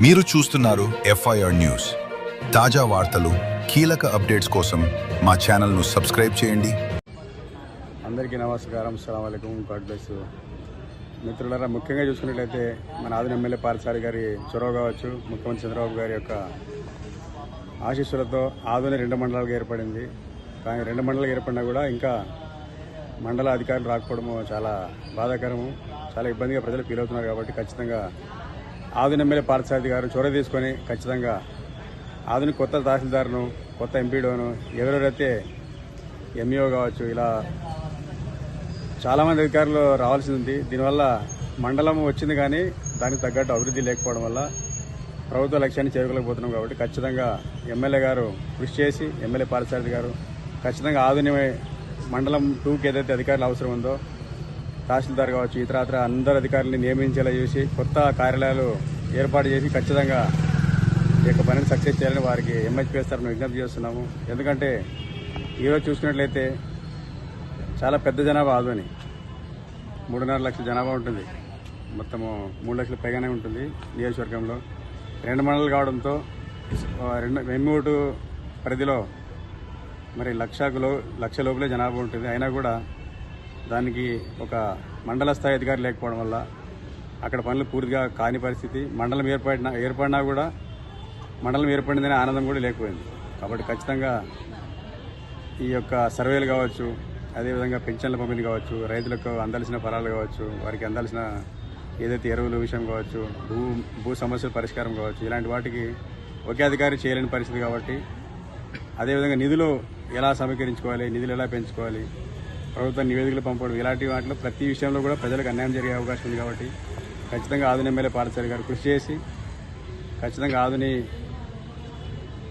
మీరు చూస్తున్నారు FIR news. తాజా వార్తలు, కీలక అప్డేట్స్ కోసం మా ఛానల్ను సబ్స్క్రైబ్ చేయండి. అందరికీ నమస్కారం. అస్సలాము అలైకుం. God bless. మిత్రులారా, ముఖ్యంగా చూసుకున్నట్లయితే మన ఆదిన ఎమ్మెల్యే పార్థసారథి గారి చొరవ కావచ్చు, ముఖ్యమంత్రి చంద్రబాబు గారి యొక్క ఆశీస్సులతో ఆదోని 2 మండలాలుగా ఏర్పడింది. కానీ 2 మండలాలు ఏర్పడినా కూడా ఇంకా మండల అధికారులు రాకపోవడము చాలా బాధాకరము, చాలా ఇబ్బందిగా ప్రజలు ఫీల్ అవుతున్నారు. కాబట్టి ఖచ్చితంగా ఆదోని ఎమ్మెల్యే పార్థసారథి గారు చొరవ తీసుకొని ఖచ్చితంగా ఆదోని కొత్త తహసీల్దార్ను, కొత్త ఎంపీడోను, ఎవరెవరైతే ఎంఈఓ కావచ్చు, ఇలా చాలామంది అధికారులు రావాల్సి ఉంది. దీనివల్ల మండలం వచ్చింది కానీ దానికి తగ్గట్టు అభివృద్ధి లేకపోవడం వల్ల ప్రభుత్వ లక్ష్యాన్ని చేరుకోలేకపోతున్నాం. కాబట్టి ఖచ్చితంగా ఎమ్మెల్యే గారు కృషి చేసి, ఎమ్మెల్యే పార్థసారథి గారు ఖచ్చితంగా ఆదోని మండలం 2కి ఏదైతే అధికారులు అవసరం ఉందో, తహసీల్దార్ కావచ్చు, ఇతరత్ర అందరు అధికారులని నియమించేలా చేసి కొత్త కార్యాలయాలు ఏర్పాటు చేసి ఖచ్చితంగా ఈ యొక్క పనిని సక్సెస్ చేయాలని వారికి ఎంహెచ్పిఎస్ తరఫున విజ్ఞప్తి చేస్తున్నాము. ఎందుకంటే ఈరోజు చూసుకున్నట్లయితే చాలా పెద్ద జనాభా ఆదోని 3.5 లక్షల జనాభా ఉంటుంది. మొత్తము 3 లక్షల పైగానే ఉంటుంది నియోజకవర్గంలో. 2 మండలాలు కావడంతో వెమ్మూటు పరిధిలో మరి లక్ష లోపలే జనాభా ఉంటుంది. అయినా కూడా దానికి ఒక మండల స్థాయి అధికారి లేకపోవడం వల్ల అక్కడ పనులు పూర్తిగా కాని పరిస్థితి. మండలం ఏర్పడినా కూడా మండలం ఏర్పడిందనే ఆనందం కూడా లేకపోయింది. కాబట్టి ఖచ్చితంగా ఈ యొక్క సర్వేలు కావచ్చు, అదేవిధంగా పెన్షన్ల పంపిణీ కావచ్చు, రైతులకు అందాల్సిన ఫలాలు కావచ్చు, వారికి అందాల్సిన ఏదైతే ఎరువుల విషయం కావచ్చు, భూ సమస్యల పరిష్కారం కావచ్చు, ఇలాంటి వాటికి ఒకే అధికారి చేయలేని పరిస్థితి. కాబట్టి అదేవిధంగా నిధులు ఎలా సమీకరించుకోవాలి, నిధులు ఎలా పెంచుకోవాలి, ప్రభుత్వం నివేదికలు పంపడం, ఇలాంటి వాటిలో ప్రతి విషయంలో కూడా ప్రజలకు అన్యాయం జరిగే అవకాశం ఉంది. కాబట్టి ఖచ్చితంగా ఆదోని ఎమ్మెల్యే పార్థసారథి గారు కృషి చేసి ఖచ్చితంగా ఆదోని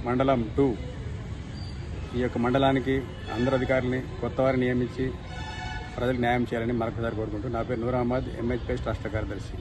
మండలం 2 ఈ యొక్క మండలానికి అందరు అధికారులని కొత్త వారిని నియమించి ప్రజలకు న్యాయం చేయాలని మరొకసారి కోరుకుంటూ, నా పేరు నూర్ అహ్మద్, ఎంహెచ్పిఎస్ రాష్ట్ర కార్యదర్శి.